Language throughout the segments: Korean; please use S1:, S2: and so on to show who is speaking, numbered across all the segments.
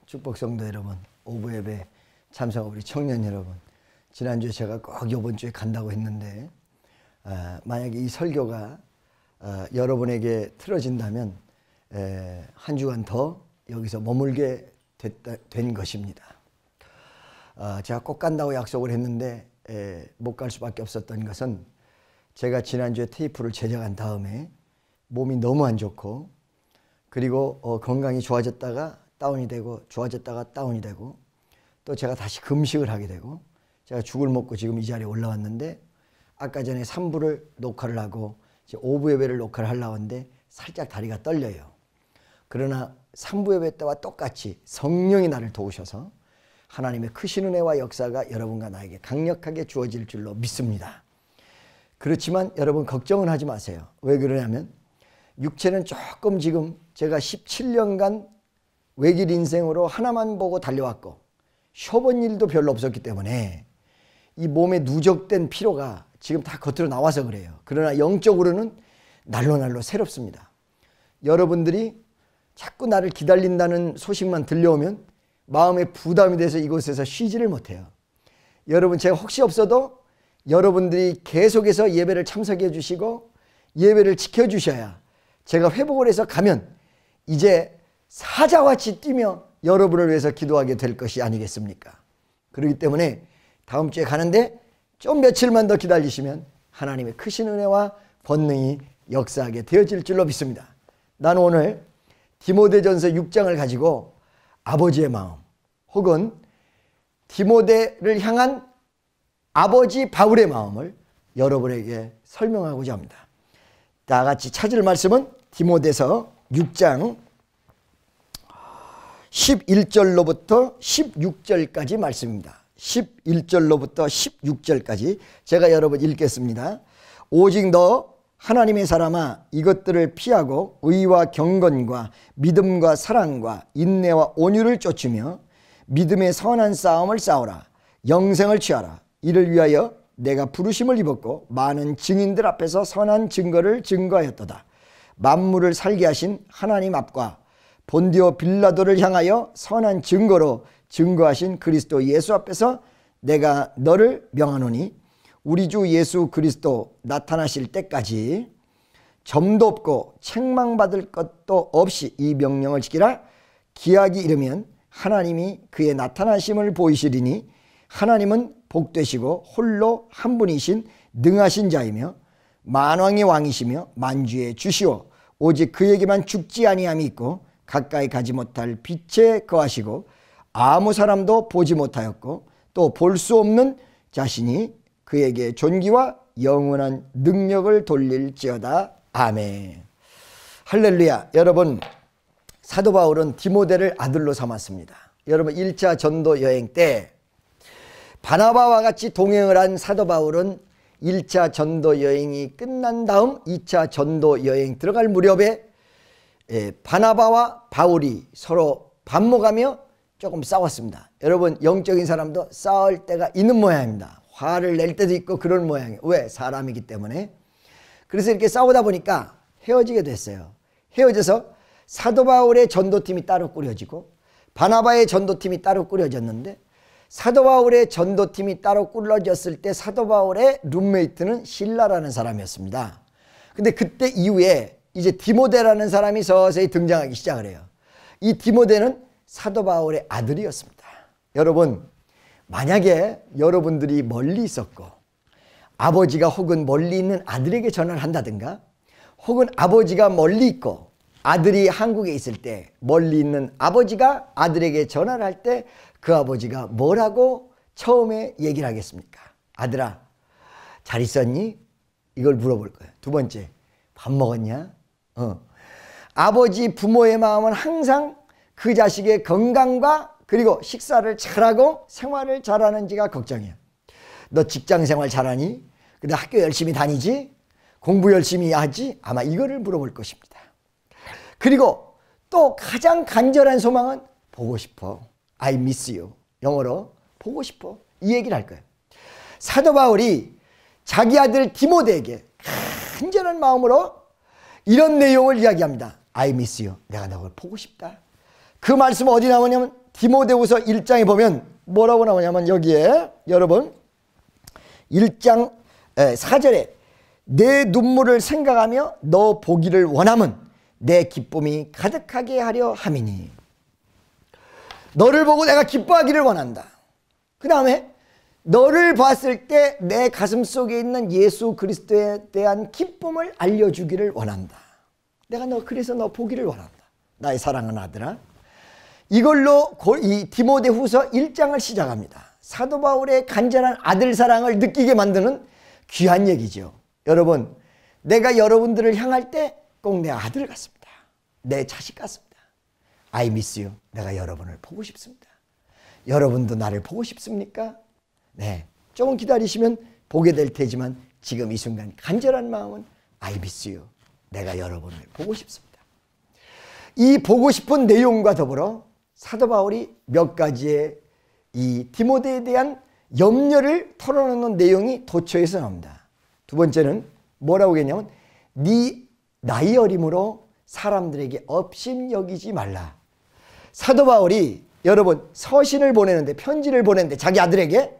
S1: 축복성도 여러분, 오부 예배 참석 우리 청년 여러분, 지난주에 제가 꼭 이번 주에 간다고 했는데 만약에 이 설교가 여러분에게 틀어진다면 한 주간 더 여기서 머물게 된 것입니다. 제가 꼭 간다고 약속을 했는데 못 갈 수밖에 없었던 것은 제가 지난주에 테이프를 제작한 다음에 몸이 너무 안 좋고, 그리고 건강이 좋아졌다가 다운이 되고 좋아졌다가 다운이 되고, 또 제가 다시 금식을 하게 되고, 제가 죽을 먹고 지금 이 자리에 올라왔는데, 아까 전에 3부를 녹화를 하고 이제 5부 예배를 녹화를 하려고 하는데 살짝 다리가 떨려요. 그러나 3부 예배 때와 똑같이 성령이 나를 도우셔서 하나님의 크신 은혜와 역사가 여러분과 나에게 강력하게 주어질 줄로 믿습니다. 그렇지만 여러분 걱정은 하지 마세요. 왜 그러냐면 육체는 조금 지금 제가 17년간 외길 인생으로 하나만 보고 달려왔고 쉬어본 일도 별로 없었기 때문에 이 몸에 누적된 피로가 지금 다 겉으로 나와서 그래요. 그러나 영적으로는 날로 새롭습니다. 여러분들이 자꾸 나를 기다린다는 소식만 들려오면 마음에 부담이 돼서 이곳에서 쉬지를 못해요. 여러분, 제가 혹시 없어도 여러분들이 계속해서 예배를 참석해 주시고 예배를 지켜주셔야 제가 회복을 해서 가면 이제 사자같이 뛰며 여러분을 위해서 기도하게 될 것이 아니겠습니까? 그렇기 때문에 다음 주에 가는데 좀 며칠만 더 기다리시면 하나님의 크신 은혜와 권능이 역사하게 되어질 줄로 믿습니다. 나는 오늘 디모데전서 6장을 가지고 아버지의 마음, 혹은 디모데를 향한 아버지 바울의 마음을 여러분에게 설명하고자 합니다. 다 같이 찾을 말씀은 디모데서 6장 11절로부터 16절까지 말씀입니다. 11절로부터 16절까지 제가 여러분 읽겠습니다. 오직 너 하나님의 사람아, 이것들을 피하고 의와 경건과 믿음과 사랑과 인내와 온유를 쫓으며 믿음의 선한 싸움을 싸우라. 영생을 취하라. 이를 위하여 내가 부르심을 입었고 많은 증인들 앞에서 선한 증거를 증거하였도다. 만물을 살게 하신 하나님 앞과 본디오 빌라도를 향하여 선한 증거로 증거하신 그리스도 예수 앞에서 내가 너를 명하노니 우리 주 예수 그리스도 나타나실 때까지 점도 없고 책망받을 것도 없이 이 명령을 지키라. 기약이 이르면 하나님이 그의 나타나심을 보이시리니 하나님은 복되시고 홀로 한 분이신 능하신 자이며 만왕의 왕이시며 만주의 주시오. 오직 그에게만 죽지 아니함이 있고 가까이 가지 못할 빛에 거하시고 아무 사람도 보지 못하였고 또 볼 수 없는 자신이 그에게 존귀와 영원한 능력을 돌릴지어다. 아멘. 할렐루야. 여러분, 사도 바울은 디모데를 아들로 삼았습니다. 여러분, 1차 전도 여행 때 바나바와 같이 동행을 한 사도 바울은 1차 전도 여행이 끝난 다음 2차 전도 여행 들어갈 무렵에 바나바와 바울이 서로 반목하며 조금 싸웠습니다. 여러분, 영적인 사람도 싸울 때가 있는 모양입니다. 화를 낼 때도 있고 그런 모양이에요. 왜? 사람이기 때문에. 그래서 이렇게 싸우다 보니까 헤어지게 됐어요. 헤어져서 사도 바울의 전도팀이 따로 꾸려지고 바나바의 전도팀이 따로 꾸려졌는데, 사도 바울의 전도팀이 따로 꾸려졌을 때 사도 바울의 룸메이트는 실라라는 사람이었습니다. 근데 그때 이후에 이제 디모데라는 사람이 서서히 등장하기 시작을 해요. 이 디모데는 사도 바울의 아들이었습니다. 여러분, 만약에 여러분들이 멀리 있었고 아버지가 혹은 멀리 있는 아들에게 전화를 한다든가, 혹은 아버지가 멀리 있고 아들이 한국에 있을 때 멀리 있는 아버지가 아들에게 전화를 할 때 그 아버지가 뭐라고 처음에 얘기를 하겠습니까? 아들아, 잘 있었니? 이걸 물어볼 거예요. 두 번째, 밥 먹었냐? 아버지, 부모의 마음은 항상 그 자식의 건강과 그리고 식사를 잘하고 생활을 잘하는지가 걱정이야. 너 직장 생활 잘하니? 근데 학교 열심히 다니지? 공부 열심히 하지? 아마 이거를 물어볼 것입니다. 그리고 또 가장 간절한 소망은 보고 싶어. I miss you. 영어로 보고 싶어. 이 얘기를 할 거예요. 사도 바울이 자기 아들 디모데에게 간절한 마음으로 이런 내용을 이야기합니다. I miss you. 내가 너를 보고 싶다. 그 말씀은 어디 나오냐면 디모데후서 1장에 보면 뭐라고 나오냐면 여기에 여러분 1장 4절에 내 눈물을 생각하며 너 보기를 원함은 내 기쁨이 가득하게 하려 함이니. 너를 보고 내가 기뻐하기를 원한다. 그 다음에 너를 봤을 때 내 가슴 속에 있는 예수 그리스도에 대한 기쁨을 알려주기를 원한다. 내가 그래서 너 보기를 원한다. 나의 사랑하는 아들아. 이걸로 이 디모데후서 1장을 시작합니다. 사도 바울의 간절한 아들 사랑을 느끼게 만드는 귀한 얘기죠. 여러분, 내가 여러분들을 향할 때 꼭 내 아들 같습니다. 내 자식 같습니다. I miss you. 내가 여러분을 보고 싶습니다. 여러분도 나를 보고 싶습니까? 네, 조금 기다리시면 보게 될 테지만 지금 이 순간 간절한 마음은 I miss you. 내가 여러분을 보고 싶습니다. 이 보고 싶은 내용과 더불어 사도 바울이 몇 가지의 이 디모데에 대한 염려를 털어놓는 내용이 도처에서 나옵니다. 두 번째는 뭐라고 했냐면 네 나이 어림으로 사람들에게 업신여기지 말라. 사도 바울이 여러분 서신을 보내는데, 편지를 보내는데 자기 아들에게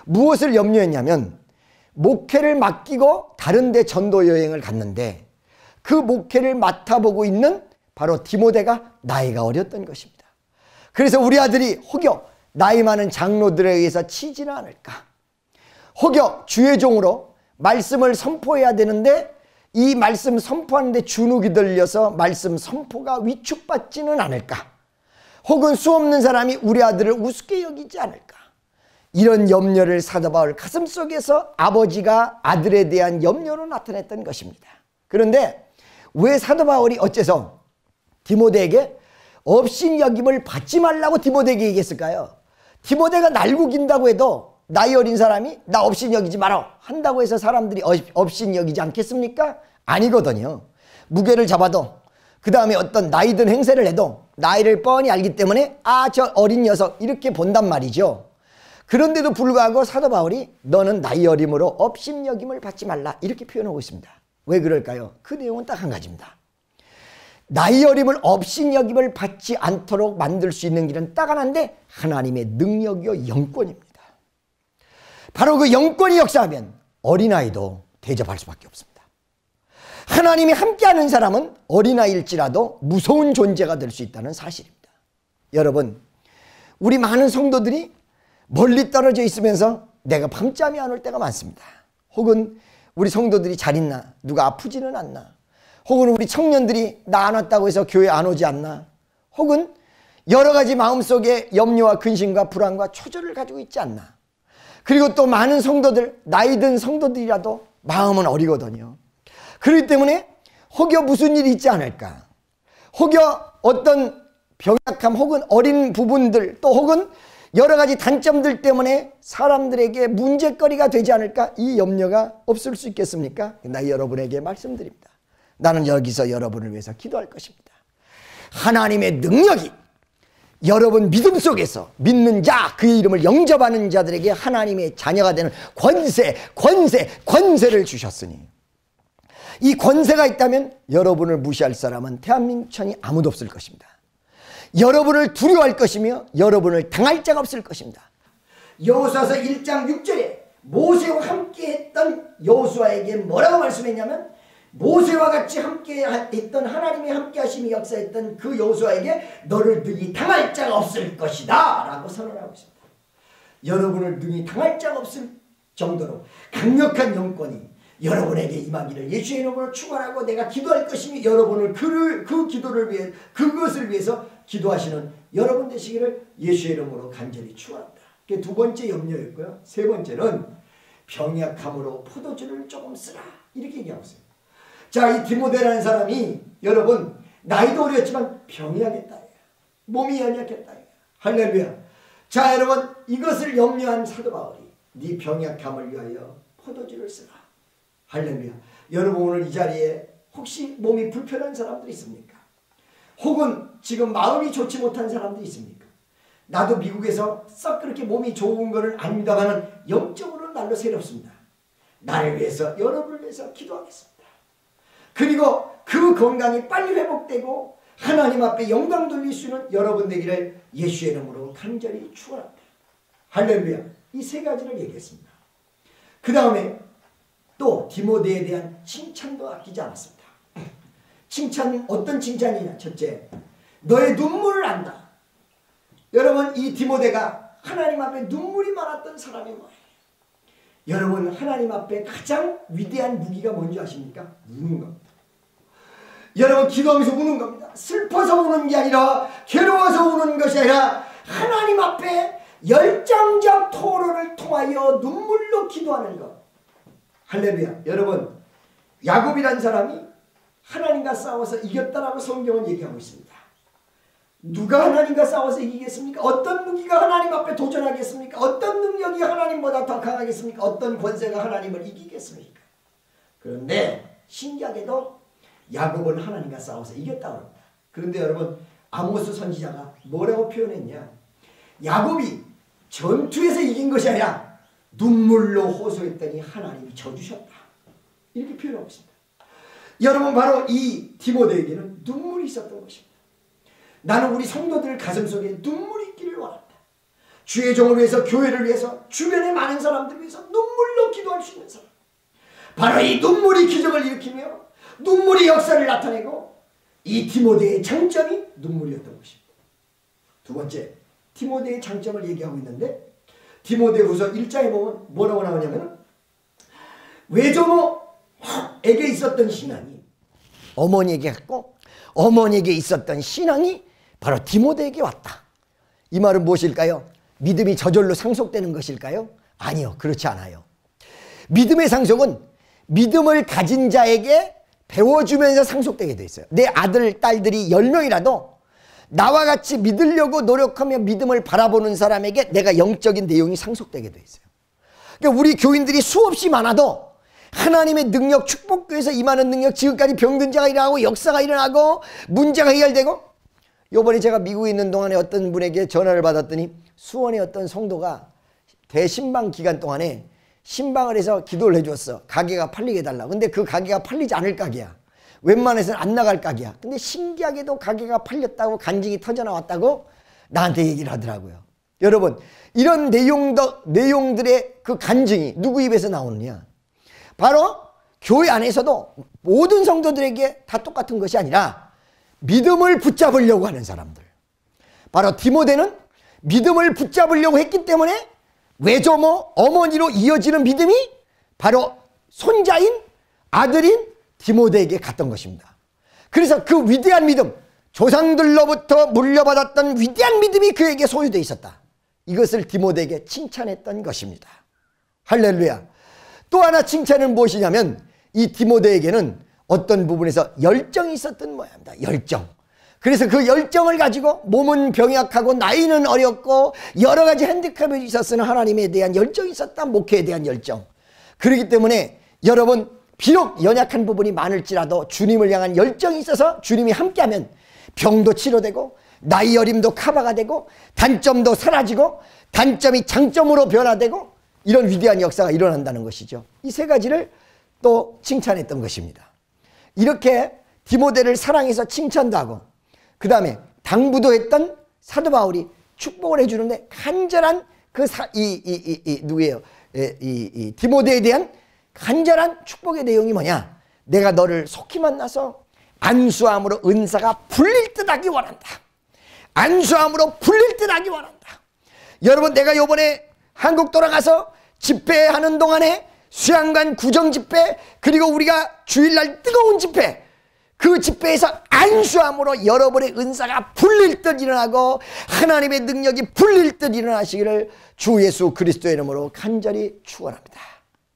S1: 무엇을 염려했냐면 목회를 맡기고 다른 데 전도 여행을 갔는데 그 목회를 맡아보고 있는 바로 디모데가 나이가 어렸던 것입니다. 그래서 우리 아들이 혹여 나이 많은 장로들에 의해서 치지는 않을까, 혹여 주의 종으로 말씀을 선포해야 되는데 이 말씀 선포하는데 주눅이 들려서 말씀 선포가 위축받지는 않을까, 혹은 수없는 사람이 우리 아들을 우습게 여기지 않을까, 이런 염려를 사도 바울 가슴속에서 아버지가 아들에 대한 염려로 나타냈던 것입니다. 그런데 왜 사도 바울이 어째서 디모데에게 업신여김을 받지 말라고 디모데에게 얘기했을까요? 디모데가 날고긴다고 해도 나이 어린 사람이 나 업신여기지 마라 한다고 해서 사람들이 업신여기지 않겠습니까? 아니거든요. 무게를 잡아도 그 다음에 어떤 나이 든 행세를 해도 나이를 뻔히 알기 때문에 저 어린 녀석 이렇게 본단 말이죠. 그런데도 불구하고 사도 바울이 너는 나이 어림으로 업신여김을 받지 말라 이렇게 표현하고 있습니다. 왜 그럴까요? 그 내용은 딱 한 가지입니다. 나이 어림을 업신여김을 받지 않도록 만들 수 있는 길은 딱 하나인데 하나님의 능력이요 영권입니다. 바로 그 영권이 역사하면 어린아이도 대접할 수밖에 없습니다. 하나님이 함께하는 사람은 어린아이일지라도 무서운 존재가 될 수 있다는 사실입니다. 여러분, 우리 많은 성도들이 멀리 떨어져 있으면서 내가 밤잠이 안 올 때가 많습니다. 혹은 우리 성도들이 잘 있나, 누가 아프지는 않나, 혹은 우리 청년들이 나 안 왔다고 해서 교회 안 오지 않나, 혹은 여러 가지 마음속에 염려와 근심과 불안과 초조를 가지고 있지 않나. 그리고 또 많은 성도들, 나이 든 성도들이라도 마음은 어리거든요. 그렇기 때문에 혹여 무슨 일이 있지 않을까, 혹여 어떤 병약함 혹은 어린 부분들, 또 혹은 여러 가지 단점들 때문에 사람들에게 문제거리가 되지 않을까, 이 염려가 없을 수 있겠습니까? 나 여러분에게 말씀드립니다. 나는 여기서 여러분을 위해서 기도할 것입니다. 하나님의 능력이 여러분 믿음 속에서 믿는 자, 그의 이름을 영접하는 자들에게 하나님의 자녀가 되는 권세를 주셨으니, 이 권세가 있다면 여러분을 무시할 사람은 대한민천이 아무도 없을 것입니다. 여러분을 두려워할 것이며 여러분을 당할 자가 없을 것입니다. 여호수아서 1장 6절에 모세와 함께 했던 여호수아에게 뭐라고 말씀했냐면, 모세와 같이 함께 했던 하나님의 함께 하심이 역사했던 그 여호수아에게 너를 능히 당할 자가 없을 것이다 라고 선언하고 있습니다. 여러분을 능히 당할 자가 없을 정도로 강력한 영권이 여러분에게 임하기를 예수의 이름으로 축원하고 내가 기도할 것이니 여러분을 그 기도를 위해, 그것을 위해서 기도하시는 여러분 되시기를 예수의 이름으로 간절히 축원합니다. 그게 두 번째 염려였고요. 세 번째는 병약함으로 포도주를 조금 쓰라 이렇게 얘기하고 있어요. 자, 이 디모데라는 사람이 여러분 나이도 어렸지만 병약했다, 몸이 연약했다. 할렐루야. 자, 여러분 이것을 염려한 사도 바울이 네 병약함을 위하여 포도주를 쓰라. 할렐루야. 여러분 오늘 이 자리에 혹시 몸이 불편한 사람들이 있습니까? 혹은 지금 마음이 좋지 못한 사람들이 있습니까? 나도 미국에서 썩 그렇게 몸이 좋은 거는 아닙니다만 영적으로는 날로 새롭습니다. 나를 위해서, 여러분을 위해서 기도하겠습니다. 그리고 그 건강이 빨리 회복되고 하나님 앞에 영광 돌릴 수 있는 여러분 되기를 예수의 이름으로 간절히 축원합니다. 할렐루야. 이 세 가지를 얘기했습니다. 그 다음에 또 디모데에 대한 칭찬도 아끼지 않았습니다. 칭찬, 어떤 칭찬이냐? 첫째, 너의 눈물을 안다. 여러분, 이 디모데가 하나님 앞에 눈물이 많았던 사람이 뭐예요? 여러분, 하나님 앞에 가장 위대한 무기가 뭔지 아십니까? 우는 겁니다. 여러분, 기도하면서 우는 겁니다. 슬퍼서 우는 게 아니라, 괴로워서 우는 것이 아니라, 하나님 앞에 열정적 토론을 통하여 눈물로 기도하는 것. 할렐루야. 여러분, 야곱이란 사람이 하나님과 싸워서 이겼다라고 성경은 얘기하고 있습니다. 누가 하나님과 싸워서 이기겠습니까? 어떤 무기가 하나님 앞에 도전하겠습니까? 어떤 능력이 하나님보다 더 강하겠습니까? 어떤 권세가 하나님을 이기겠습니까? 그런데 신기하게도 야곱은 하나님과 싸워서 이겼다고 합니다. 그런데 여러분, 아모스 선지자가 뭐라고 표현했냐? 야곱이 전투에서 이긴 것이 아니라 눈물로 호소했더니 하나님이 져주셨다. 이렇게 표현하고 있습니다. 여러분, 바로 이 디모데에게는 눈물이 있었던 것입니다. 나는 우리 성도들 가슴속에 눈물이 있기를 원한다. 주의 종을 위해서, 교회를 위해서, 주변의 많은 사람들을 위해서 눈물로 기도할 수 있는 사람. 바로 이 눈물이 기적을 일으키며 눈물이 역사를 나타내고, 이 디모데의 장점이 눈물이었던 것입니다. 두 번째, 디모데의 장점을 얘기하고 있는데, 디모데후서 1장에 보면 뭐라고 나오냐면, 외조모에게 있었던 신앙이 어머니에게 갔고, 어머니에게 있었던 신앙이 바로 디모데에게 왔다. 이 말은 무엇일까요? 믿음이 저절로 상속되는 것일까요? 아니요, 그렇지 않아요. 믿음의 상속은 믿음을 가진 자에게 배워주면서 상속되게 돼 있어요. 내 아들, 딸들이 10명이라도 나와 같이 믿으려고 노력하며 믿음을 바라보는 사람에게 내가 영적인 내용이 상속되게 돼 있어요. 그러니까 우리 교인들이 수없이 많아도 하나님의 능력, 축복교회에서 임하는 능력, 지금까지 병든 자가 일어나고 역사가 일어나고 문제가 해결되고, 요번에 제가 미국에 있는 동안에 어떤 분에게 전화를 받았더니 수원의 어떤 성도가 대신방 기간 동안에 신방을 해서 기도를 해줬어. 가게가 팔리게 해달라고. 근데 그 가게가 팔리지 않을 가게야. 웬만해서는 안 나갈 가게야. 근데 신기하게도 가게가 팔렸다고, 간증이 터져나왔다고 나한테 얘기를 하더라고요. 여러분, 이런 내용들의 그 간증이 누구 입에서 나오느냐? 바로 교회 안에서도 모든 성도들에게 다 똑같은 것이 아니라 믿음을 붙잡으려고 하는 사람들. 바로 디모데는 믿음을 붙잡으려고 했기 때문에 외조모, 어머니로 이어지는 믿음이 바로 손자인 아들인 디모데에게 갔던 것입니다. 그래서 그 위대한 믿음, 조상들로부터 물려받았던 위대한 믿음이 그에게 소유되어 있었다. 이것을 디모데에게 칭찬했던 것입니다. 할렐루야. 또 하나 칭찬은 무엇이냐면, 이 디모데에게는 어떤 부분에서 열정이 있었던 모양입니다. 열정. 그래서 그 열정을 가지고 몸은 병약하고 나이는 어렸고 여러 가지 핸디캡이 있었으나 하나님에 대한 열정이 있었다. 목회에 대한 열정. 그렇기 때문에 여러분, 비록 연약한 부분이 많을지라도 주님을 향한 열정이 있어서 주님이 함께하면 병도 치료되고 나이 어림도 커버가 되고 단점도 사라지고 단점이 장점으로 변화되고 이런 위대한 역사가 일어난다는 것이죠. 이 세 가지를 또 칭찬했던 것입니다. 이렇게 디모데를 사랑해서 칭찬도 하고, 그 다음에 당부도 했던 사도 바울이 축복을 해주는데 간절한 누구예요? 이 디모데에 대한 간절한 축복의 내용이 뭐냐? 내가 너를 속히 만나서 안수함으로 은사가 풀릴 듯 하기 원한다. 안수함으로 풀릴 듯 하기 원한다. 여러분, 내가 요번에 한국 돌아가서 집회하는 동안에 수양관 구정 집회, 그리고 우리가 주일날 뜨거운 집회, 그 집회에서 안수함으로 여러분의 은사가 풀릴 듯 일어나고 하나님의 능력이 풀릴 듯 일어나시기를 주 예수 그리스도의 이름으로 간절히 축원합니다.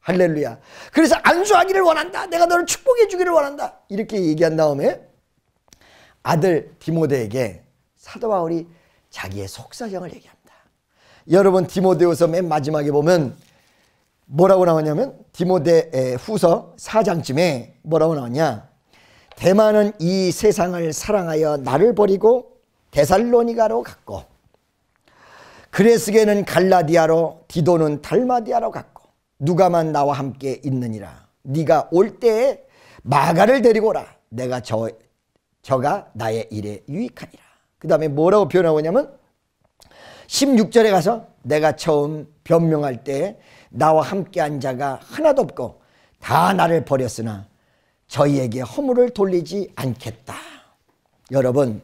S1: 할렐루야. 그래서 안수하기를 원한다. 내가 너를 축복해 주기를 원한다. 이렇게 얘기한 다음에 아들 디모데에게 사도 바울이 자기의 속사정을 얘기합니다. 여러분, 디모데후서 맨 마지막에 보면 뭐라고 나오냐면, 디모데 후서 4장쯤에 뭐라고 나오냐? 대만은 이 세상을 사랑하여 나를 버리고 데살로니가로 갔고, 그레스게는 갈라디아로, 디도는 달마디아로 갔고, 누가만 나와 함께 있느니라. 네가 올 때에 마가를 데리고 오라. 내가 저가 나의 일에 유익하니라. 그 다음에 뭐라고 표현하고 있냐면 16절에 가서 내가 처음 변명할 때 나와 함께한 자가 하나도 없고 다 나를 버렸으나 저희에게 허물을 돌리지 않겠다. 여러분,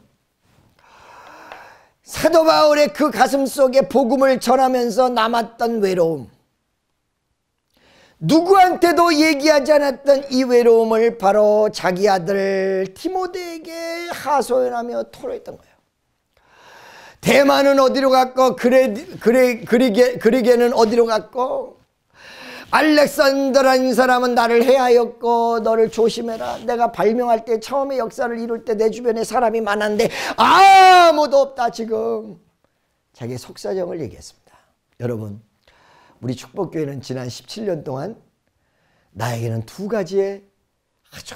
S1: 사도 바울의 그 가슴 속에 복음을 전하면서 남았던 외로움, 누구한테도 얘기하지 않았던 이 외로움을 바로 자기 아들 디모데에게 하소연하며 토로했던 거예요. 대만은 어디로 갔고 그리게는 어디로 갔고 알렉산더라는 사람은 나를 해하였고 너를 조심해라. 내가 발명할 때 처음에 역사를 이룰 때 내 주변에 사람이 많았는데 아무도 없다. 지금 자기의 속사정을 얘기했습니다. 여러분, 우리 축복교회는 지난 17년 동안 나에게는 두 가지의 아주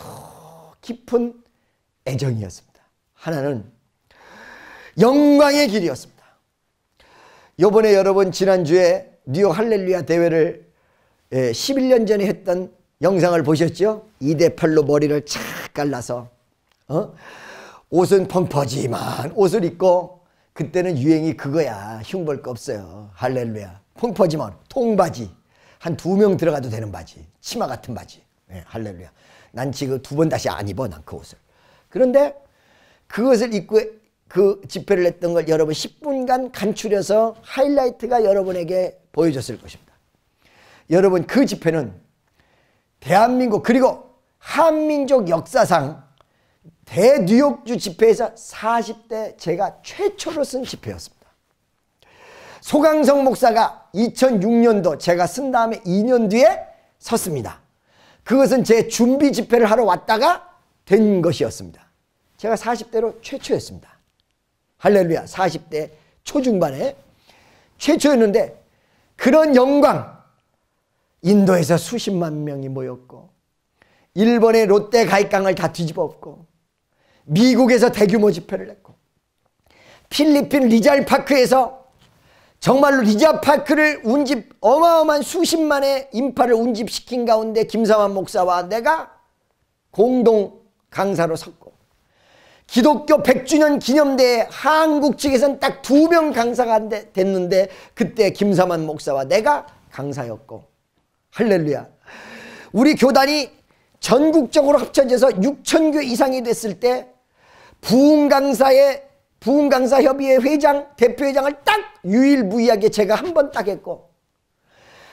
S1: 깊은 애정이었습니다. 하나는 영광의 길이었습니다. 요번에 여러분 지난주에 뉴욕 할렐루야 대회를 11년 전에 했던 영상을 보셨죠? 2대8로 머리를 착 갈라서 옷은 펑퍼짐한 옷을 입고, 그때는 유행이 그거야. 흉볼 거 없어요. 할렐루야. 펑퍼짐한 통바지, 한 2명 들어가도 되는 바지, 치마 같은 바지. 네, 할렐루야. 난 지금 2번 다시 안 입어, 난 그 옷을. 그런데 그것을 입고 그 집회를 했던 걸 여러분 10분간 간추려서 하이라이트가 여러분에게 보여줬을 것입니다. 여러분, 그 집회는 대한민국 그리고 한민족 역사상 대뉴욕주 집회에서 40대 제가 최초로 쓴 집회였습니다. 소강성 목사가 2006년도 제가 쓴 다음에 2년 뒤에 섰습니다. 그것은 제 준비 집회를 하러 왔다가 된 것이었습니다. 제가 40대로 최초였습니다. 할렐루야. 40대 초중반에 최초였는데, 그런 영광, 인도에서 수십만 명이 모였고, 일본의 롯데 가입강을 다 뒤집어 엎고, 미국에서 대규모 집회를 했고, 필리핀 리잘파크에서 정말로 리잘파크를 어마어마한 수십만의 인파를 운집시킨 가운데 김사만 목사와 내가 공동 강사로 섰고, 기독교 100주년 기념대회 한국 측에서는 딱 2명 강사가 됐는데 그때 김사만 목사와 내가 강사였고, 할렐루야. 우리 교단이 전국적으로 합쳐져서 6,000교 이상이 됐을 때 부흥강사협의회 대표회장을 딱 유일무이하게 제가 한 번 딱 했고,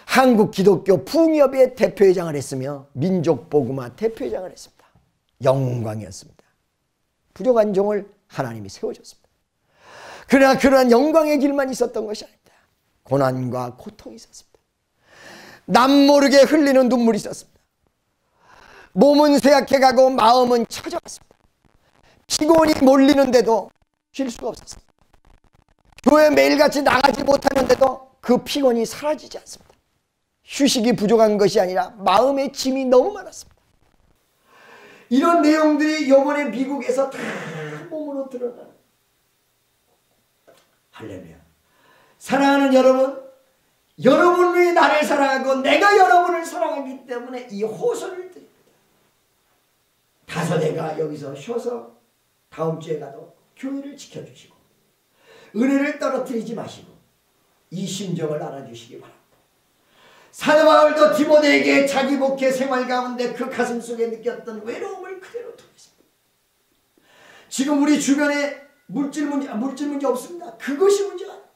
S1: 한국 기독교 부흥협의회 대표회장을 했으며 민족복음화 대표회장을 했습니다. 영광이었습니다. 부족한 종을 하나님이 세워줬습니다. 그러나 그러한 영광의 길만 있었던 것이 아닙니다. 고난과 고통이 있었습니다. 남 모르게 흘리는 눈물이 있었습니다. 몸은 쇠약해가고 마음은 처져갔습니다. 피곤이 몰리는데도 쉴 수가 없었습니다. 교회 매일같이 나가지 못하는데도 그 피곤이 사라지지 않습니다. 휴식이 부족한 것이 아니라 마음의 짐이 너무 많았습니다. 이런 내용들이 이번에 미국에서 다 몸으로 드러나는, 할렐루야. 사랑하는 여러분, 여러분이 나를 사랑하고 내가 여러분을 사랑하기 때문에 이 호소를 드립니다. 다소대가 여기서 쉬어서 다음 주에 가도 교회를 지켜주시고 은혜를 떨어뜨리지 마시고 이 심정을 알아주시기 바랍니다. 사도 바울도 디모데에게 자기 목회 생활 가운데 그 가슴 속에 느꼈던 외로움을 그대로 토했습니다. 지금 우리 주변에 물질 문제 없습니다. 그것이 문제가 아닙니다.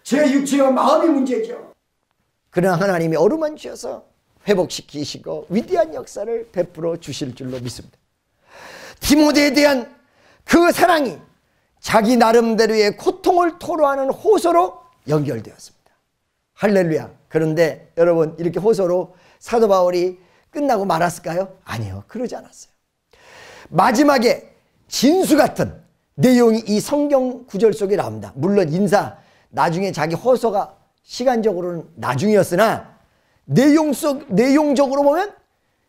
S1: 제 육체와 마음이 문제죠. 그러나 하나님이 어루만지어서 회복시키시고 위대한 역사를 베풀어 주실 줄로 믿습니다. 디모데에 대한 그 사랑이 자기 나름대로의 고통을 토로하는 호소로 연결되었습니다. 할렐루야. 그런데 여러분, 이렇게 호소로 사도 바울이 끝나고 말았을까요? 아니요, 그러지 않았어요. 마지막에 진수 같은 내용이 이 성경 구절 속에 나옵니다. 물론 나중에 자기 호소가 시간적으로는 나중이었으나 내용적으로 보면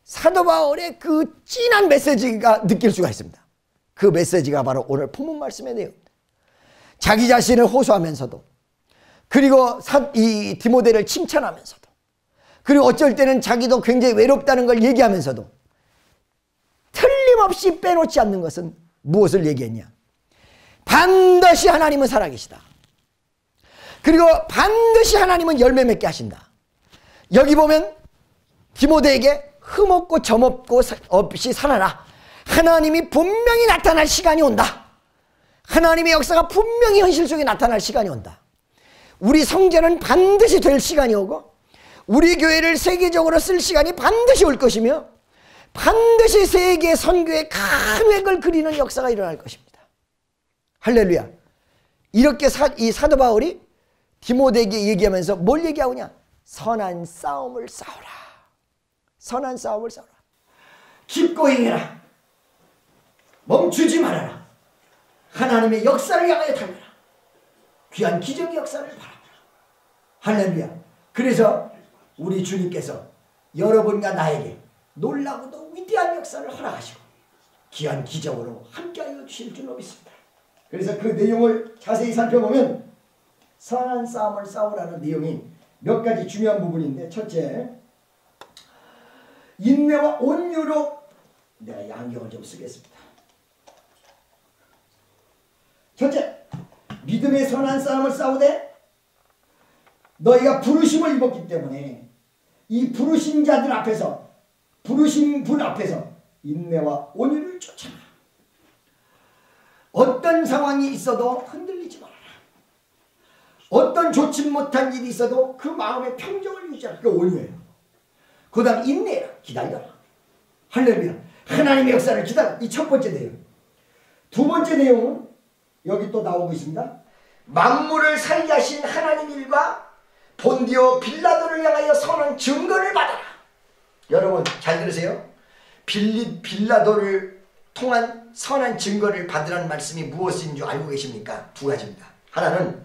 S1: 사도 바울의 그 진한 메시지가 느낄 수가 있습니다. 그 메시지가 바로 오늘 본문 말씀의 내용입니다. 자기 자신을 호소하면서도, 그리고 이 디모데를 칭찬하면서도, 그리고 어쩔 때는 자기도 굉장히 외롭다는 걸 얘기하면서도 틀림없이 빼놓지 않는 것은 무엇을 얘기했냐? 반드시 하나님은 살아계시다. 그리고 반드시 하나님은 열매 맺게 하신다. 여기 보면 디모데에게 흠없고 점없고 없이 살아라. 하나님이 분명히 나타날 시간이 온다. 하나님의 역사가 분명히 현실 속에 나타날 시간이 온다. 우리 성전은 반드시 될 시간이 오고 우리 교회를 세계적으로 쓸 시간이 반드시 올 것이며 반드시 세계 선교의 감획을 그리는 역사가 일어날 것입니다. 할렐루야. 이렇게 이 사도 바울이 디모데에게 얘기하면서 뭘 얘기하고냐? 선한 싸움을 싸우라. 선한 싸움을 싸우라. 기꺼이 행해라. 멈추지 말아라. 하나님의 역사를 향하여 달려라. 귀한 기적의 역사를 바라보라. 할렐루야. 그래서 우리 주님께서 여러분과 나에게 놀라고도 위대한 역사를 허락하시고 귀한 기적으로 함께하여 주실 줄로 믿습니다. 그래서 그 내용을 자세히 살펴보면 선한 싸움을 싸우라는 내용이 몇 가지 중요한 부분인데, 첫째, 인내와 온유로, 내가 이 안경을 좀 쓰겠습니다. 첫째, 믿음의 선한 싸움을 싸우되 너희가 부르심을 입었기 때문에 이 부르신 자들 앞에서, 부르신 분 앞에서 인내와 온유를 쫓아라. 어떤 상황이 있어도 흔들리지 말아라. 어떤 좋지 못한 일이 있어도 그 마음의 평정을 유지하라. 그게 온유예요. 그 다음 인내라. 기다려라. 할렐루야. 하나님의 역사를 기다려. 이 첫 번째 내용. 두 번째 내용은 여기 또 나오고 있습니다. 만물을 살게 하신 하나님 일과 본디오 빌라도를 향하여 선한 증거를 받아라. 여러분 잘 들으세요. 빌라도를 통한 선한 증거를 받으라는 말씀이 무엇인 줄 알고 계십니까? 두 가지입니다. 하나는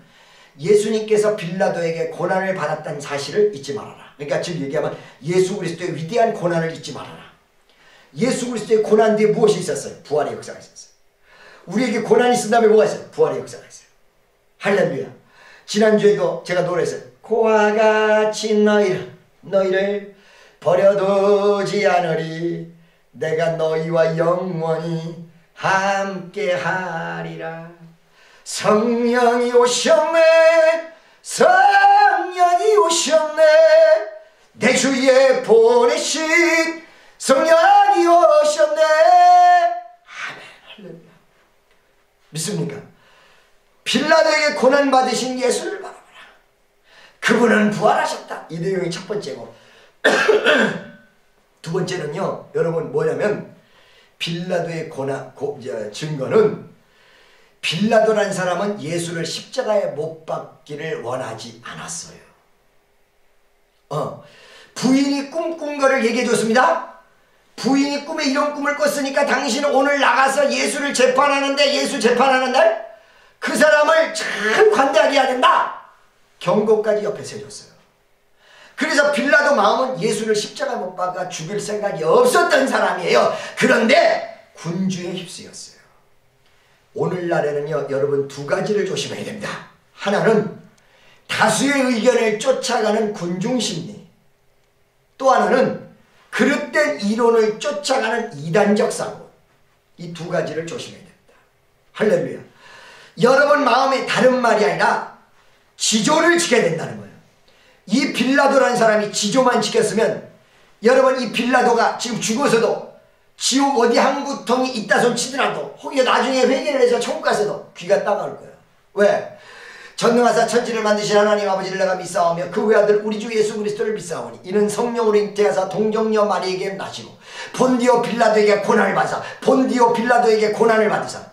S1: 예수님께서 빌라도에게 고난을 받았다는 사실을 잊지 말아라. 그러니까 지금 얘기하면 예수 그리스도의 위대한 고난을 잊지 말아라. 예수 그리스도의 고난 뒤에 무엇이 있었어요? 부활의 역사가 있었어요. 우리에게 고난이 있은 다음에 뭐가 있어요? 부활의 역사가 있어요. 할렐루야. 지난주에도 제가 노래했어요. 고와 같이 너희를 버려두지 않으리. 내가 너희와 영원히 함께하리라. 성령이 오셨네. 성령이 오셨네. 내 주위에 보내신 성령이 오셨네. 아멘. 할렐루야. 믿습니까? 빌라도에게 고난받으신 예수를 바라보라. 그분은 부활하셨다. 이 내용이 첫 번째고 두 번째는요, 여러분 뭐냐면 빌라도의 증거는 빌라도라는 사람은 예수를 십자가에 못 박기를 원하지 않았어요. 부인이 꿈꾼 거를 얘기해 줬습니다. 부인이 꿈에 이런 꿈을 꿨으니까 당신은 오늘 나가서 예수를 재판하는데, 예수 재판하는 날 그 사람을 잘 관대하게 해야 된다. 경고까지 옆에서 해줬어요. 그래서 빌라도 마음은 예수를 십자가 못 박아 죽일 생각이 없었던 사람이에요. 그런데 군주에 휩쓰였어요. 오늘날에는요, 여러분 두 가지를 조심해야 됩니다. 하나는 다수의 의견을 쫓아가는 군중심리, 또 하나는 그릇된 이론을 쫓아가는 이단적 사고. 이 두 가지를 조심해야 됩니다. 할렐루야. 여러분 마음에 다른 말이 아니라 지조를 지켜야 된다는 거예요. 이 빌라도라는 사람이 지조만 지켰으면, 여러분 이 빌라도가 지금 죽어서도 지옥 어디 한 구덩이 있다 손 치더라도, 혹여 나중에 회개를 해서 천국 가서도 귀가 따가울 거예요. 왜? 전능하사 천지를 만드신 하나님 아버지를 내가 믿사오며 그 외아들 우리 주 예수 그리스도를 믿사오니 이는 성령으로 잉태하사 동정녀 마리에게 나시고 본디오 빌라도에게 고난을 받으사 본디오 빌라도에게 고난을 받으사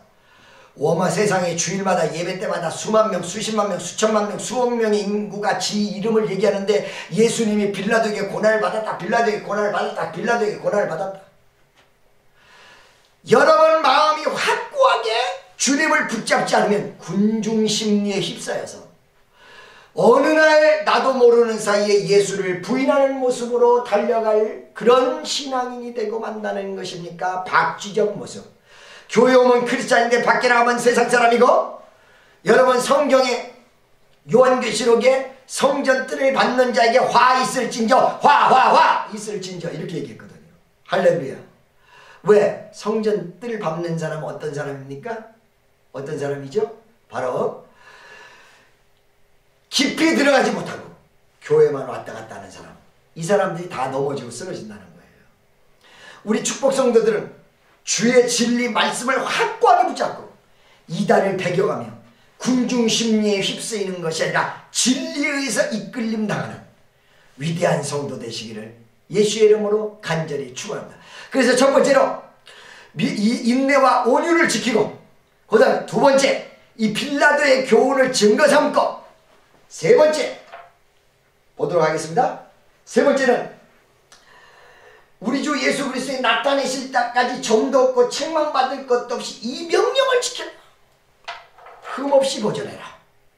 S1: 오마 세상에 주일마다 예배 때마다 수만 명, 수십만 명, 수천만 명, 수억 명의 인구가 지 이름을 얘기하는데 예수님이 빌라도에게 고난을 받았다. 빌라도에게 고난을 받았다. 빌라도에게 고난을 받았다. 여러분 마음이 확고하게 주님을 붙잡지 않으면 군중심리에 휩싸여서 어느 날 나도 모르는 사이에 예수를 부인하는 모습으로 달려갈 그런 신앙인이 되고 만나는 것입니까? 박쥐적 모습. 교회 오면 크리스찬인데 밖에 나가면 세상 사람이고, 여러분 성경에 요한계시록에 성전 뜰을 받는 자에게 화 있을진저, 화 있을진저 이렇게 얘기했거든요. 할렐루야. 왜? 성전 뜰 밟는 사람은 어떤 사람입니까? 어떤 사람이죠? 바로 깊이 들어가지 못하고 교회만 왔다 갔다 하는 사람. 이 사람들이 다 넘어지고 쓰러진다는 거예요. 우리 축복 성도들은 주의 진리 말씀을 확고하게 붙잡고 이단을 배겨가며 군중 심리에 휩쓰이는 것이 아니라 진리에 의해서 이끌림 당하는 위대한 성도 되시기를 예수의 이름으로 간절히 축원합니다. 그래서 첫 번째로 이 인내와 온유를 지키고, 그 다음에 두 번째 이 빌라도의 교훈을 증거 삼고, 세 번째 보도록 하겠습니다. 세 번째는 우리 주 예수 그리스도의 나타내실 때까지 점도 없고 책망받을 것도 없이 이 명령을 지켜라. 흠없이 보존해라.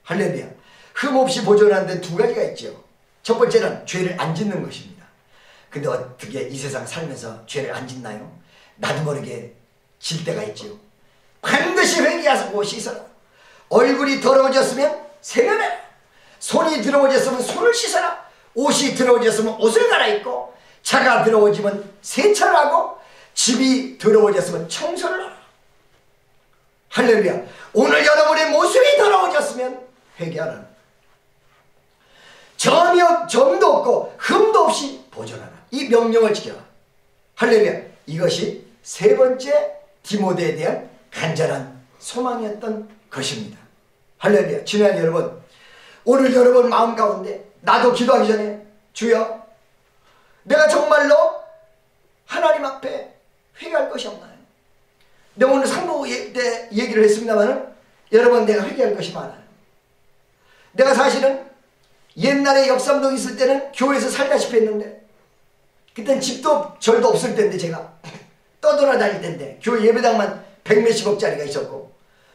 S1: 할렐루야. 흠없이 보존하는 데 두 가지가 있죠. 첫 번째는 죄를 안 짓는 것입니다. 근데 어떻게 이 세상 살면서 죄를 안 짓나요? 나도 모르게 질 때가 있죠. 반드시 회개하고 씻어라. 얼굴이 더러워졌으면 세면해라. 손이 더러워졌으면 손을 씻어라. 옷이 더러워졌으면 옷을 갈아입고, 차가 더러워지면 세차를 하고, 집이 더러워졌으면 청소를 하라. 할렐루야. 오늘 여러분의 모습이 더러워졌으면 회개하라. 점도 없고 흠도 없이 보존하라. 이 명령을 지켜라. 할렐루야. 이것이 세 번째 디모데에 대한 간절한 소망이었던 것입니다. 할렐루야. 친애하는 여러분, 오늘 여러분 마음 가운데 나도 기도하기 전에 주여, 내가 정말로 하나님 앞에 회개할 것이 없나요? 내가 오늘 상부 때 얘기를 했습니다만 여러분, 내가 회개할 것이 많아요. 내가 사실은 옛날에 역삼동 있을 때는 교회에서 살다시피 했는데, 그때는 집도 절도 없을 때인데, 제가 떠돌아다닐 때인데, 교회 예배당만 100몇십억짜리가 있었고,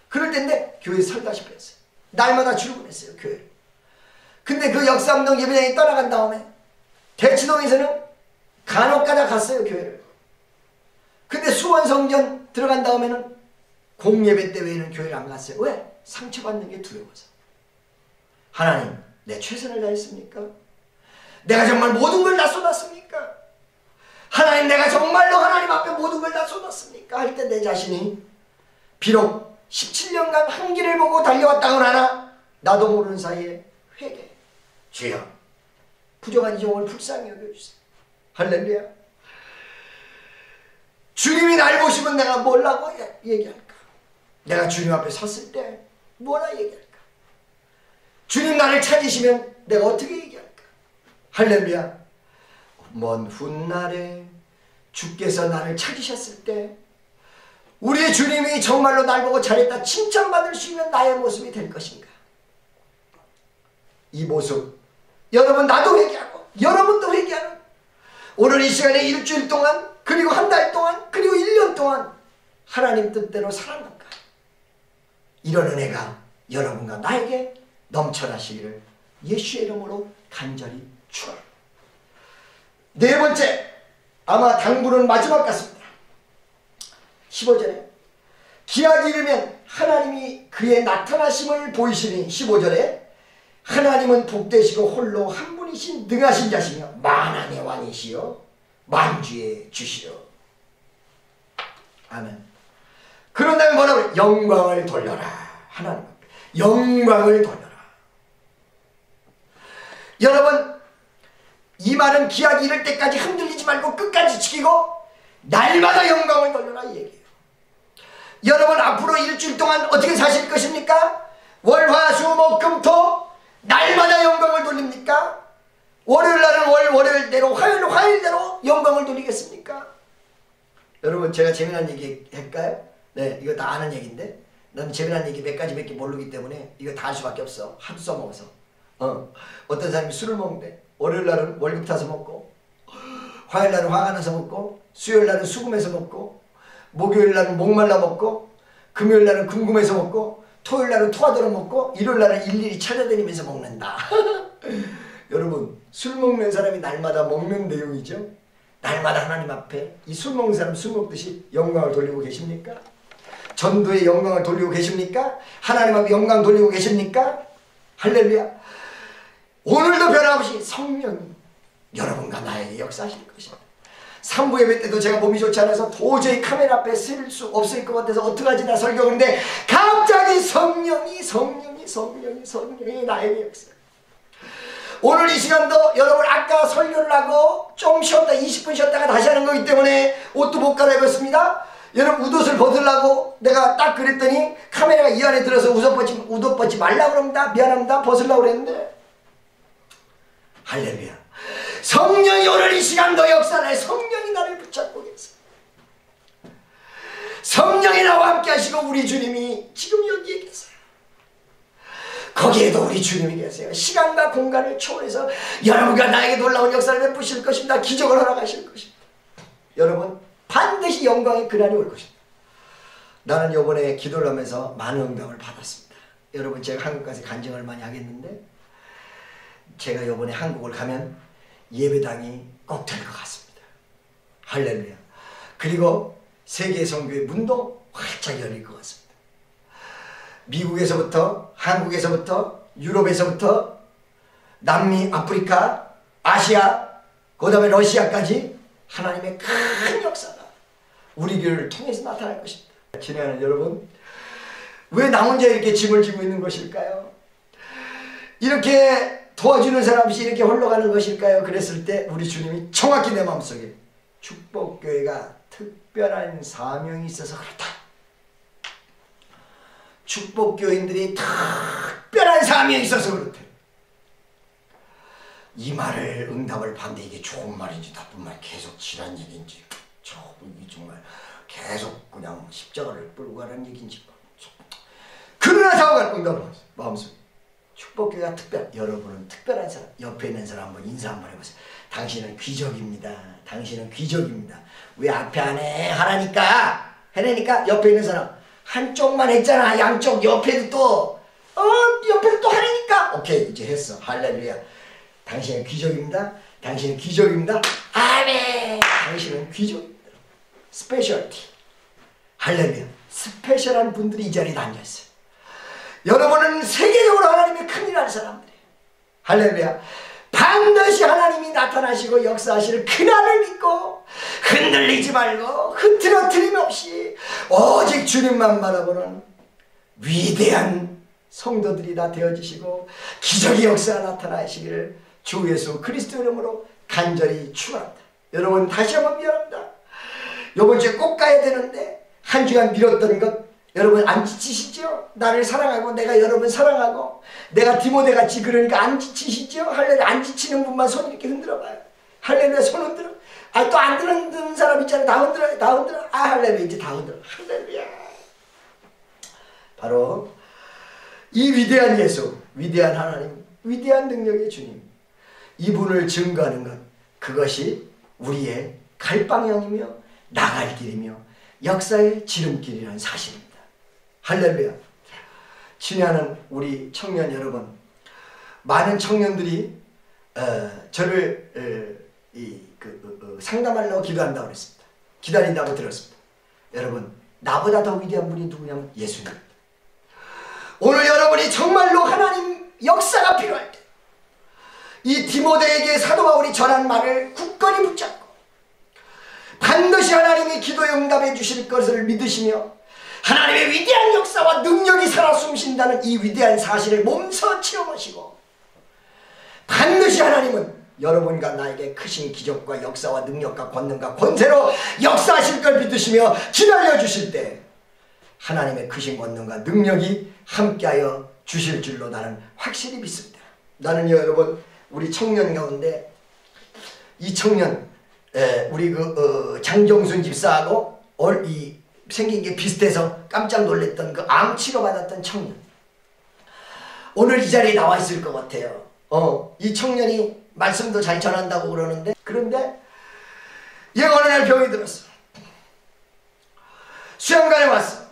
S1: 그럴 때인데 교회에서 살다시피 했어요. 날마다 출근했어요, 교회를. 근데 그 역삼동 예배당이 떠나간 다음에 대치동에서는 간혹가다 갔어요, 교회를. 근데 수원성전 들어간 다음에는 공예배 때 외에는 교회를 안 갔어요. 왜? 상처받는 게 두려워서. 하나님, 내 최선을 다했습니까? 내가 정말 모든 걸 다 쏟았습니까? 하나님, 내가 정말로 하나님 앞에 모든 걸 다 쏟았습니까? 할 때 내 자신이 비록 17년간 한 길을 보고 달려왔다고는 하나 나도 모르는 사이에 회개. 주여, 부족한 이 종을 불쌍히 여겨주세요. 할렐루야. 주님이 날 보시면 내가 뭐라고 얘기할까? 내가 주님 앞에 섰을 때 뭐라 얘기할까? 주님 나를 찾으시면 내가 어떻게 얘기할까? 할렐루야. 먼 훗날에 주께서 나를 찾으셨을 때 우리 주님이 정말로 날 보고 잘했다 칭찬받을 수 있는 나의 모습이 될 것인가? 이 모습, 여러분, 나도 회개하고 여러분도 회개하는, 오늘 이 시간에 일주일 동안, 그리고 한 달 동안, 그리고 1년 동안 하나님 뜻대로 살아갈까? 이런 은혜가 여러분과 나에게 넘쳐나시기를 예수의 이름으로 간절히 축원합니다. 네 번째, 아마 당부는 마지막 같습니다. 15절에 기약이 이르면 하나님이 그의 나타나심을 보이시니, 15절에 하나님은 복되시고 홀로 한 분이신 능하신 자시며 만왕의 왕이시여 만주의 주시여. 아멘. 그런 다음에 뭐라고? 영광을 돌려라. 하나님 앞에 영광을 돌려라. 여러분, 이 말은 기약이 이를 때까지 흔들리지 말고 끝까지 지키고 날마다 영광을 돌려라, 이 얘기예요. 여러분, 앞으로 일주일 동안 어떻게 사실 것입니까? 월, 화, 수, 목, 금, 토 날마다 영광을 돌립니까? 월요일 날은 월요일대로, 화요일은 화요일대로 영광을 돌리겠습니까? 여러분, 제가 재미난 얘기 할까요? 네, 이거 다 아는 얘기인데, 난 재미난 얘기 몇 가지밖에 모르기 때문에 이거 다 할 수밖에 없어. 하도 써먹어서. 어떤 사람이 술을 먹는데 월요일 날은 월급 타서 먹고, 화요일 날은 화가 나서 먹고, 수요일 날은 수금해서 먹고, 목요일 날은 목말라 먹고, 금요일 날은 궁금해서 먹고, 토요일 날은 토하도록 먹고, 일요일 날은 일일이 찾아다니면서 먹는다. 여러분, 술 먹는 사람이 날마다 먹는 내용이죠. 날마다 하나님 앞에 이 술 먹는 사람 술 먹듯이 영광을 돌리고 계십니까? 전도에 영광을 돌리고 계십니까? 하나님 앞에 영광 돌리고 계십니까? 할렐루야. 오늘도 변함없이 성령이 여러분과 나에게 역사하실 것입니다. 3부 예배 때도 제가 몸이 좋지 않아서 도저히 카메라 앞에 설 수 없을 것 같아서 어떡하지 나 설교하는데 갑자기 성령이 나에게 역사. 오늘 이 시간도 여러분 아까 설교를 하고 좀 쉬었다 20분 쉬었다가 다시 하는 거기 때문에 옷도 못 갈아입었습니다. 여러분 웃옷을 벗으려고 내가 딱 그랬더니 카메라가 이 안에 들어서 웃옷 벗지 말라고 그럽니다. 미안합니다. 벗으려고 그랬는데 할렐루야. 성령이 오늘 이 시간도 역사를 성령이 나를 붙잡고 계세요. 성령이 나와 함께 하시고 우리 주님이 지금 여기에 계세요. 거기에도 우리 주님이 계세요. 시간과 공간을 초월해서 여러분과 나에게 놀라운 역사를 베푸실 것입니다. 기적을 허락하실 것입니다. 여러분 반드시 영광의 그날이 올 것입니다. 나는 요번에 기도를 하면서 많은 응답을 받았습니다. 여러분 제가 한국 가서 간증을 많이 하겠는데 제가 요번에 한국을 가면 예배당이 꼭 될 것 같습니다. 할렐루야. 그리고 세계 선교의 문도 활짝 열릴 것 같습니다. 미국에서부터 한국에서부터 유럽에서부터 남미, 아프리카, 아시아 그 다음에 러시아까지 하나님의 큰 역사가 우리 교회를 통해서 나타날 것입니다. 친애하는 여러분 왜 나 혼자 이렇게 짐을 지고 있는 것일까요? 이렇게 도와주는 사람 없이 이렇게 홀러가는 것일까요? 그랬을 때 우리 주님이 정확히 내 마음속에 축복교회가 특별한 사명이 있어서 그렇다. 축복교인들이 특별한 사명이 있어서 그렇대. 이 말을 응답을 받는데 이게 좋은 말인지 나쁜 말 계속 지란 얘기인지 정말 계속 그냥 십자가를 끌고 가라는 얘기인지 그러나 자고간 응답을 받았어요. 마음속에 축복교회가 여러분은 특별한 사람. 옆에 있는 사람 한번 인사 한번 해보세요. 당신은 귀족입니다. 당신은 귀족입니다. 왜 앞에 안 해? 하라니까 해내니까 옆에 있는 사람 한쪽만 했잖아. 양쪽 옆에도 또 옆에도 또 하라니까. 오케이 이제 했어. 할렐루야. 당신은 귀족입니다. 당신은 귀족입니다. 아멘. 당신은 귀족입니다. 스페셜티. 할렐루야. 스페셜한 분들이 이 자리에 앉아있어요. 여러분은 세계적으로 하나님의 큰일할 사람들이에요. 할렐루야. 반드시 하나님이 나타나시고 역사하실 그날을 믿고 흔들리지 말고 흐트러트림 없이 오직 주님만 바라보는 위대한 성도들이 다 되어지시고 기적의 역사가 나타나시기를 주 예수 그리스도 이름으로 간절히 축원합니다. 여러분 다시 한번 미안합니다. 이번 주에 꼭 가야 되는데 한 주간 미뤘던 것 여러분 안 지치시죠? 나를 사랑하고 내가 여러분 사랑하고 내가 디모데같이 그러니까 안 지치시죠? 할렐루야. 안 지치는 분만 손 이렇게 흔들어 봐요. 할렐루야. 손 흔들어. 또 안 흔드는 사람 있잖아요. 다 흔들어. 다 흔들어. 할렐루야. 이제 다 흔들어. 할렐루야. 바로 이 위대한 예수, 위대한 하나님, 위대한 능력의 주님 이분을 증거하는 것 그것이 우리의 갈 방향이며 나갈 길이며 역사의 지름길이라는 사실입니다. 할렐루야. 친애하는 우리 청년 여러분 많은 청년들이 저를 상담하려고 기도한다고 그랬습니다. 기다린다고 들었습니다. 여러분 나보다 더 위대한 분이 누구냐면 예수님입니다. 오늘 여러분이 정말로 하나님 역사가 필요할 때 이 디모데에게 사도 바울이 전한 말을 굳건히 붙잡고 반드시 하나님이 기도에 응답해 주실 것을 믿으시며 하나님의 위대한 역사와 능력이 살아 숨쉰다는 이 위대한 사실을 몸소 체험하시고 반드시 하나님은 여러분과 나에게 크신 기적과 역사와 능력과 권능과 권세로 역사하실 걸 믿으시며 기다려 주실 때 하나님의 크신 권능과 능력이 함께하여 주실 줄로 나는 확실히 믿습니다. 나는요 여러분 우리 청년 가운데 이 청년 우리 장정순 집사하고 생긴 게 비슷해서 깜짝 놀랐던 그 암 치료받았던 청년 오늘 이 자리에 나와 있을 것 같아요. 이 청년이 말씀도 잘 전한다고 그러는데 그런데 얘가 어느 날 병이 들었어. 수양관에 왔어.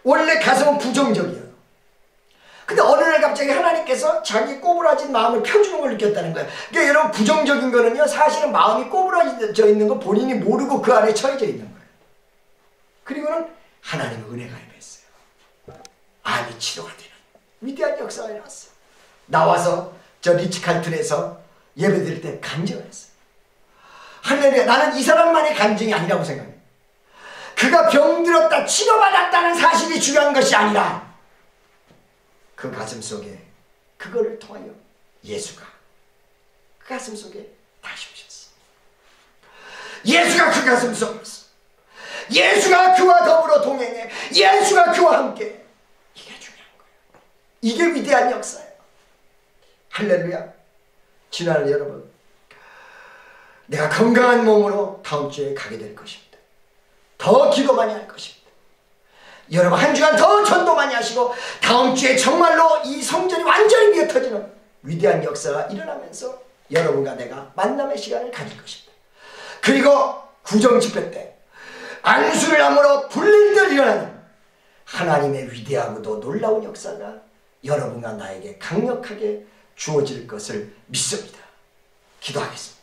S1: 원래 가슴은 부정적이야. 근데 어느 날 갑자기 하나님께서 자기 꼬부라진 마음을 펴주는 걸 느꼈다는 거야. 그러니까 여러분 부정적인 거는요 사실은 마음이 꼬부라져 있는 거 본인이 모르고 그 안에 처해져 있는 거예요. 그리고는 하나님의 은혜가 임했어요. 암이 치료가 되는 위대한 역사가 일어났어. 나와서 저 리치칼튼에서 예배드릴 때 간증을 했어요. 할렐루야. 나는 이 사람만의 간증이 아니라고 생각해. 그가 병들었다 치료받았다는 사실이 중요한 것이 아니라 그 가슴 속에 그거를 통하여 예수가 그 가슴 속에 다시 오셨어. 예수가 그 가슴 속에 있어. 예수가 그와 더불어 동행해. 예수가 그와 함께. 이게 중요한 거예요. 이게 위대한 역사예요. 할렐루야. 지난 여러분, 내가 건강한 몸으로 다음 주에 가게 될 것입니다. 더 기도 많이 할 것입니다. 여러분 한 주간 더 전도 많이 하시고 다음 주에 정말로 이 성전이 완전히 미어터지는 위대한 역사가 일어나면서 여러분과 내가 만남의 시간을 가질 것입니다. 그리고 구정집회 때 안수를 함으로 불릴듯 일어나는 하나님의 위대하고도 놀라운 역사가 여러분과 나에게 강력하게 주어질 것을 믿습니다. 기도하겠습니다.